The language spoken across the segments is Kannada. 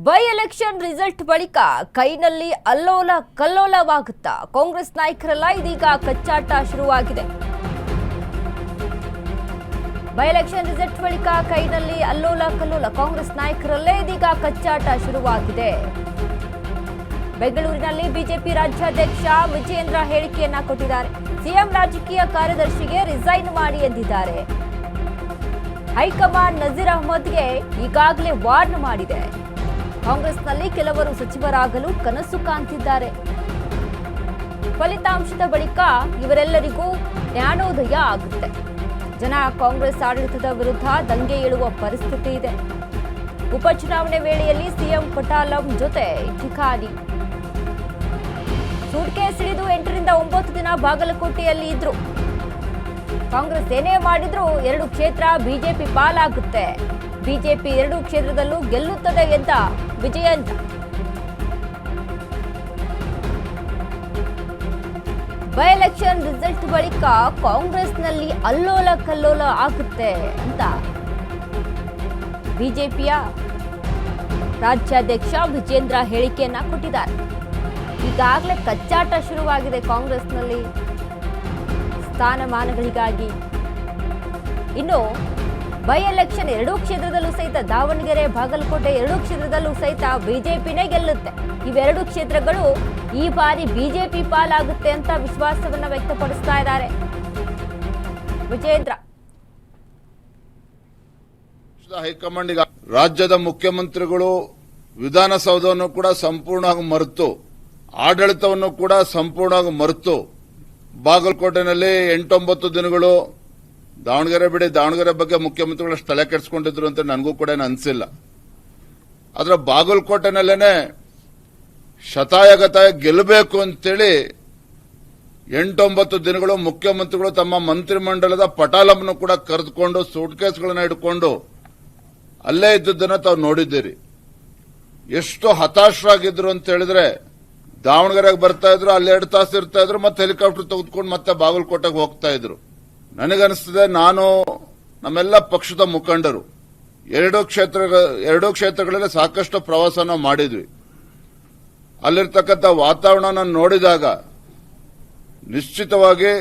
ಬೈ ಎಲೆಕ್ಷನ್ ರಿಸಲ್ಟ್ ಬಳಿಕ ಕೈನಲ್ಲಿ ಅಲ್ಲೋಲ ಕಲ್ಲೋಲವಾಗುತ್ತಾ ಕಾಂಗ್ರೆಸ್ ನಾಯಕರೆಲ್ಲ ಇದೀಗ ಕಚ್ಚಾಟ ಶುರುವಾಗಿದೆ. ಬೈ ಎಲೆಕ್ಷನ್ ರಿಸಲ್ಟ್ ಬಳಿಕ ಕೈನಲ್ಲಿ ಅಲ್ಲೋಲ ಕಲ್ಲೋಲ ಕಾಂಗ್ರೆಸ್ ನಾಯಕರಲ್ಲೇ ಇದೀಗ ಕಚ್ಚಾಟ ಶುರುವಾಗಿದೆ. ಬೆಂಗಳೂರಿನಲ್ಲಿ ಬಿಜೆಪಿ ರಾಜ್ಯಾಧ್ಯಕ್ಷ ವಿಜಯೇಂದ್ರ ಹೇಳಿಕೆಯನ್ನ ಕೊಟ್ಟಿದ್ದಾರೆ. ಸಿಎಂ ರಾಜಕೀಯ ಕಾರ್ಯದರ್ಶಿಗೆ ರಿಸೈನ್ ಮಾಡಿ ಎಂದಿದ್ದಾರೆ. ಹೈಕಮಾಂಡ್ ನಜೀರ್ ಅಹ್ಮದ್ಗೆ ಈಗಾಗಲೇ ವಾರ್ನ್ ಮಾಡಿದೆ. ಕಾಂಗ್ರೆಸ್ನಲ್ಲಿ ಕೆಲವರು ಸಚಿವರಾಗಲು ಕನಸು ಕಾಣ್ತಿದ್ದಾರೆ. ಫಲಿತಾಂಶದ ಬಳಿಕ ಇವರೆಲ್ಲರಿಗೂ ಜ್ಞಾನೋದಯ ಆಗುತ್ತೆ. ಜನ ಕಾಂಗ್ರೆಸ್ ಆಡಳಿತದ ವಿರುದ್ಧ ದಂಗೆ ಏಳುವ ಪರಿಸ್ಥಿತಿ ಇದೆ. ಉಪಚುನಾವಣೆ ವೇಳೆಯಲ್ಲಿ ಸಿಎಂ ಪಟಾಲಂ ಜೊತೆ ಠಿಕಾಣಿ. ಸೂಟ್ಕೇಸ್ ಹಿಡಿದು 8ರಿಂದ 9 ದಿನ ಬಾಗಲಕೋಟೆಯಲ್ಲಿ ಇದ್ರು. ಕಾಂಗ್ರೆಸ್ ಏನೇ ಮಾಡಿದ್ರೂ 2 ಕ್ಷೇತ್ರ ಬಿಜೆಪಿ ಪಾಲಾಗುತ್ತೆ. ಬಿಜೆಪಿ 2 ಕ್ಷೇತ್ರದಲ್ಲೂ ಗೆಲ್ಲುತ್ತದೆ ಎಂದ ವಿಜಯೇಂದ್ರ. ಬೈ ಎಲೆಕ್ಷನ್ ರಿಸಲ್ಟ್ ಬಳಿಕ ಕಾಂಗ್ರೆಸ್ನಲ್ಲಿ ಅಲ್ಲೋಲ ಕಲ್ಲೋಲ ಆಗುತ್ತೆ ಅಂತ ಬಿಜೆಪಿಯ ರಾಜ್ಯಾಧ್ಯಕ್ಷ ವಿಜಯೇಂದ್ರ ಹೇಳಿಕೆಯನ್ನ ಕೊಟ್ಟಿದ್ದಾರೆ. ಈಗಾಗಲೇ ಕಚ್ಚಾಟ ಶುರುವಾಗಿದೆ ಕಾಂಗ್ರೆಸ್ನಲ್ಲಿ ಸ್ಥಾನಮಾನಗಳಿಗಾಗಿ. ಇನ್ನು ಬೈ ಎಲೆಕ್ಷನ್ 2 ಕ್ಷೇತ್ರದಲ್ಲೂ ಸಹಿತ ದಾವಣಗೆರೆ, ಬಾಗಲಕೋಟೆ 2 ಕ್ಷೇತ್ರದಲ್ಲೂ ಸಹಿತ ಬಿಜೆಪಿನೇ ಗೆಲ್ಲುತ್ತೆ. ಇವೆರಡು ಕ್ಷೇತ್ರಗಳು ಈ ಬಾರಿ ಬಿಜೆಪಿ ಪಾಲಾಗುತ್ತೆ ಅಂತ ವಿಶ್ವಾಸವನ್ನ ವ್ಯಕ್ತಪಡಿಸ್ತಾ ಇದ್ದಾರೆ ವಿಜಯೇಂದ್ರ. ಹೈಕಮಾಂಡ್ ರಾಜ್ಯದ ಮುಖ್ಯಮಂತ್ರಿಗಳು ವಿಧಾನಸೌಧವನ್ನು ಕೂಡ ಸಂಪೂರ್ಣವಾಗಿ ಮರೆತು, ಆಡಳಿತವನ್ನು ಕೂಡ ಸಂಪೂರ್ಣವಾಗಿ ಮರೆತು, ಬಾಗಲಕೋಟೆನಲ್ಲಿ 8-9 ದಿನಗಳು ದಾವಣಗೆರೆ ಬಿಡಿ, ದಾವಣಗೆರೆ ಬಗ್ಗೆ ಮುಖ್ಯಮಂತ್ರಿಗಳು ತಲೆ ಕೆಡಿಸ್ಕೊಂಡಿದ್ರು ಅಂತ ನನಗೂ ಕೂಡ ಅನಿಸಿಲ್ಲ. ಆದ್ರೆ ಬಾಗಲಕೋಟೆನಲ್ಲೇನೆ ಶತಾಯಗತಾಯ ಗೆಲ್ಲಬೇಕು ಅಂತೇಳಿ 8-9 ದಿನಗಳು ಮುಖ್ಯಮಂತ್ರಿಗಳು ತಮ್ಮ ಮಂತ್ರಿಮಂಡಲದ ಪಟಾಲಂನ್ನು ಕೂಡ ಕರೆದುಕೊಂಡು ಸೂಟ್ಕೇಸ್ಗಳನ್ನ ಹಿಡ್ಕೊಂಡು ಅಲ್ಲೇ ಇದ್ದದ್ದನ್ನ ತಾವು ನೋಡಿದ್ದೀರಿ. ಎಷ್ಟು ಹತಾಶರಾಗಿದ್ರು ಅಂತ ಹೇಳಿದ್ರೆ, ದಾವಣಗೆರೆಗೆ ಬರ್ತಾ ಇದ್ರು, ಅಲ್ಲಿ 2 ತಾಸು ಇರ್ತಾ ಇದ್ರು, ಮತ್ತೆ ಹೆಲಿಕಾಪ್ಟರ್ ತೆಗೆದುಕೊಂಡು ಮತ್ತೆ ಬಾಗಲಕೋಟೆಗೆ ಹೋಗ್ತಾ ಇದ್ರು. ನನಗನ್ನಿಸ್ತದೆ, ನಾನು ನಮ್ಮೆಲ್ಲ ಪಕ್ಷದ ಮುಖಂಡರು 2 ಕ್ಷೇತ್ರಗಳಲ್ಲಿ ಸಾಕಷ್ಟು ಪ್ರವಾಸನ ಮಾಡಿದ್ವಿ. ಅಲ್ಲಿರ್ತಕ್ಕಂಥ ವಾತಾವರಣ ನೋಡಿದಾಗ ನಿಶ್ಚಿತವಾಗಿ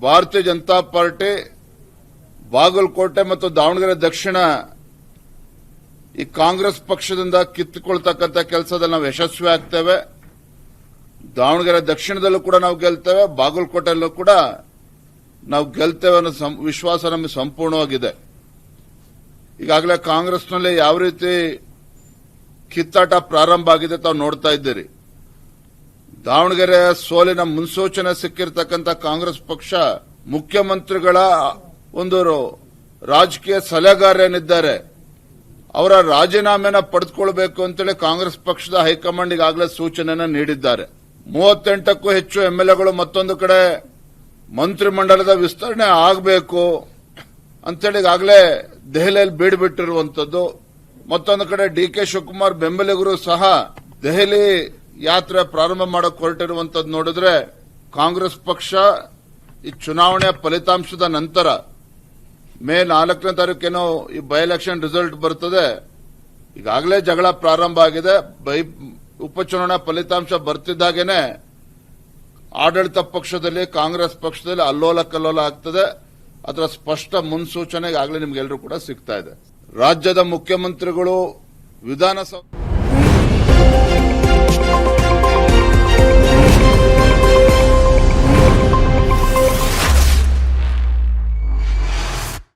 ಭಾರತೀಯ ಜನತಾ ಪಾರ್ಟಿ ಬಾಗಲಕೋಟೆ ಮತ್ತು ದಾವಣಗೆರೆ ದಕ್ಷಿಣ ಈ ಕಾಂಗ್ರೆಸ್ ಪಕ್ಷದಿಂದ ಕಿತ್ತುಕೊಳ್ತಕ್ಕಂಥ ಕೆಲಸದಲ್ಲಿ ನಾವು ಯಶಸ್ವಿ ಆಗ್ತೇವೆ. ದಾವಣಗೆರೆ ದಕ್ಷಿಣದಲ್ಲೂ ಕೂಡ ನಾವು ಗೆಲ್ತೇವೆ, ಬಾಗಲಕೋಟೆಯಲ್ಲೂ ಕೂಡ ನಾವು ಗೆಲ್ತೇವೆ ಅನ್ನೋ ವಿಶ್ವಾಸ ನಮಗೆ ಸಂಪೂರ್ಣವಾಗಿದೆ. ಈಗಾಗಲೇ ಕಾಂಗ್ರೆಸ್ನಲ್ಲಿ ಯಾವ ರೀತಿ ಕಿತ್ತಾಟ ಪ್ರಾರಂಭ ಆಗಿದೆ ತಾವು ನೋಡ್ತಾ ಇದ್ದೀರಿ. ದಾವಣಗೆರೆ ಸೋಲಿನ ಮುನ್ಸೂಚನೆ ಸಿಕ್ಕಿರ್ತಕ್ಕಂಥ ಕಾಂಗ್ರೆಸ್ ಪಕ್ಷ ಮುಖ್ಯಮಂತ್ರಿಗಳ ಒಂದು ರಾಜಕೀಯ ಸಲಹೆಗಾರನಿದ್ದಾರೆ, ಅವರ ರಾಜೀನಾಮೆನ ಪಡೆದುಕೊಳ್ಬೇಕು ಅಂತೇಳಿ ಕಾಂಗ್ರೆಸ್ ಪಕ್ಷದ ಹೈಕಮಾಂಡ್ ಈಗಾಗಲೇ ಸೂಚನೆಯನ್ನು ನೀಡಿದ್ದಾರೆ. 38ಕ್ಕೂ ಹೆಚ್ಚು ಎಂಎಲ್ಎಗಳು ಮತ್ತೊಂದು ಕಡೆ ಮಂತ್ರಿಮಂಡಲದ ವಿಸ್ತರಣೆ ಆಗಬೇಕು ಅಂತೇಳಿ ಈಗಾಗಲೇ ದೆಹಲಿಯಲ್ಲಿ ಬೀಡುಬಿಟ್ಟಿರುವಂತದ್ದು. ಮತ್ತೊಂದು ಕಡೆ ಡಿಕೆ ಶಿವಕುಮಾರ್ ಬೆಂಬಲಿಗರು ಸಹ ದೆಹಲಿ ಯಾತ್ರೆ ಪ್ರಾರಂಭ ಮಾಡಕ್ಕೆ ಹೊರಟಿರುವಂತದ್ದು ನೋಡಿದ್ರೆ, ಕಾಂಗ್ರೆಸ್ ಪಕ್ಷ ಈ ಚುನಾವಣೆಯ ಫಲಿತಾಂಶದ ನಂತರ ಮೇ 4ನೇ ತಾರೀಕೇನೋ ಈ ಬೈ ಎಲೆಕ್ಷನ್ ರಿಸಲ್ಟ್ ಬರ್ತದೆ. ಈಗಾಗಲೇ ಜಗಳ ಪ್ರಾರಂಭ ಆಗಿದೆ. ಉಪಚುನಾವಣಾ ಫಲಿತಾಂಶ ಬರ್ತಿದ್ದಾಗೇನೆ ಆಡಳಿತ ಪಕ್ಷದಲ್ಲಿ, ಕಾಂಗ್ರೆಸ್ ಪಕ್ಷದಲ್ಲಿ ಅಲ್ಲೋಲ ಕಲ್ಲೋಲ ಆಗ್ತದೆ. ಅದರ ಸ್ಪಷ್ಟ ಮುನ್ಸೂಚನೆ ಈಗಾಗಲೇ ನಿಮ್ಗೆಲ್ಲರೂ ಕೂಡ ಸಿಗ್ತಾ ಇದೆ. ರಾಜ್ಯದ ಮುಖ್ಯಮಂತ್ರಿಗಳು ವಿಧಾನಸಭೆ